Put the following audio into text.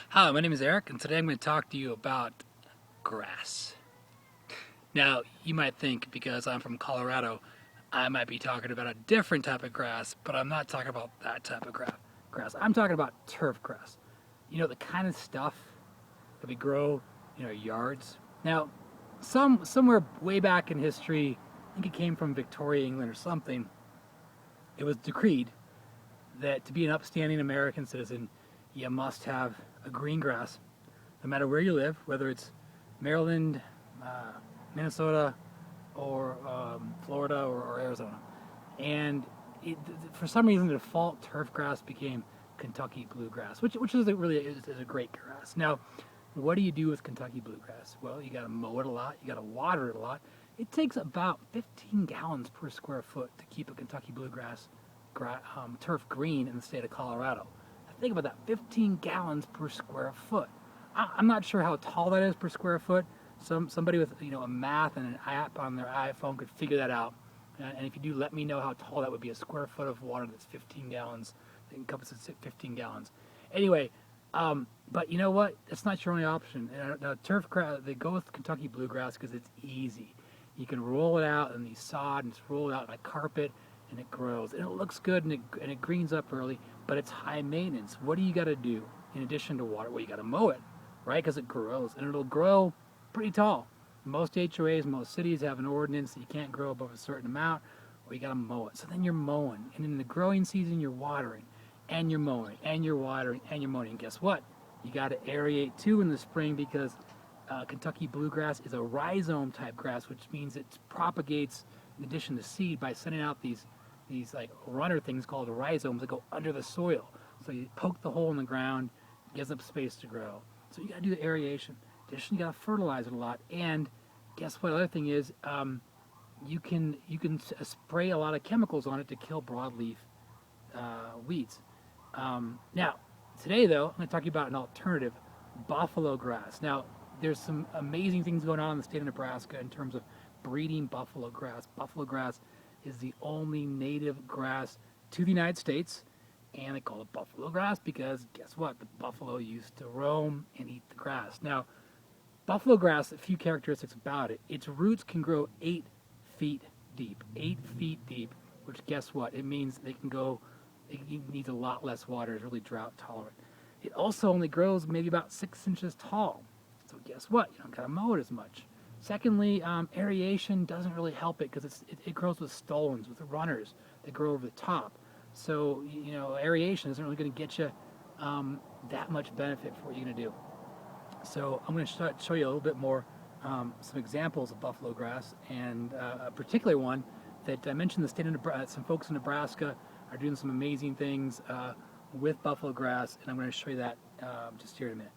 Hi, my name is Eric, and today I'm going to talk to you about grass. Now, you might think because I'm from Colorado, I might be talking about a different type of grass, but I'm not talking about that type of grass. I'm talking about turf grass. You know, the kind of stuff that we grow in our yards. Now, somewhere way back in history, I think it came from Victoria, England or something, it was decreed that to be an upstanding American citizen, you must have a green grass no matter where you live, whether it's Maryland, uh, Minnesota, or Florida or Arizona. And for some reason, the default turf grass became Kentucky bluegrass, which is is a great grass. Now, what do you do with Kentucky bluegrass? Well, you got to mow it a lot, you got to water it a lot. It takes about 15 gallons per square foot to keep a Kentucky bluegrass turf green in the state of Colorado. Think about that, 15 gallons per square foot. I'm not sure how tall that is per square foot. Somebody with a math and an app on their iPhone could figure that out. And if you do, let me know how tall that would be. A square foot of water that's 15 gallons, that encompasses 15 gallons. Anyway, but you know what? That's not your only option. Now, turf grass, they go with Kentucky bluegrass because it's easy. You can roll it out in the sod and just roll it out in a carpet, and it grows and it looks good and it greens up early. But it's high maintenance. What do you got to do in addition to water? Well, you got to mow it, right? Because it grows and it'll grow pretty tall. Most HOAs, most cities have an ordinance that you can't grow above a certain amount, or you got to mow it. So then you're mowing, and in the growing season, you're watering, and you're mowing, and you're watering, and you're mowing. And guess what? You got to aerate too in the spring because Kentucky bluegrass is a rhizome type grass, which means it propagates in addition to seed by sending out these like runner things called rhizomes that go under the soil. So you poke the hole in the ground, gives up space to grow. So you got to do the aeration. Additionally, you got to fertilize it a lot. And guess what? Other thing is, you can spray a lot of chemicals on it to kill broadleaf weeds. Now, today though, I'm going to talk to you about an alternative, buffalo grass. Now, there's some amazing things going on in the state of Nebraska in terms of breeding buffalo grass. Buffalo grass is the only native grass to the United States, and they call it buffalo grass because guess what? The buffalo used to roam and eat the grass. Now, buffalo grass, a few characteristics about it. Its roots can grow 8 feet deep. 8 feet deep, which guess what? It means they can go, it needs a lot less water, it's really drought tolerant. It also only grows maybe about 6 inches tall. So guess what? You don't gotta mow it as much. Secondly, aeration doesn't really help it because it grows with stolons, with runners that grow over the top. So, aeration isn't really going to get you that much benefit for what you're going to do. So I'm going to show you a little bit more, some examples of buffalo grass, and a particular one that I mentioned the state of Nebraska. Some folks in Nebraska are doing some amazing things with buffalo grass, and I'm going to show you that just here in a minute.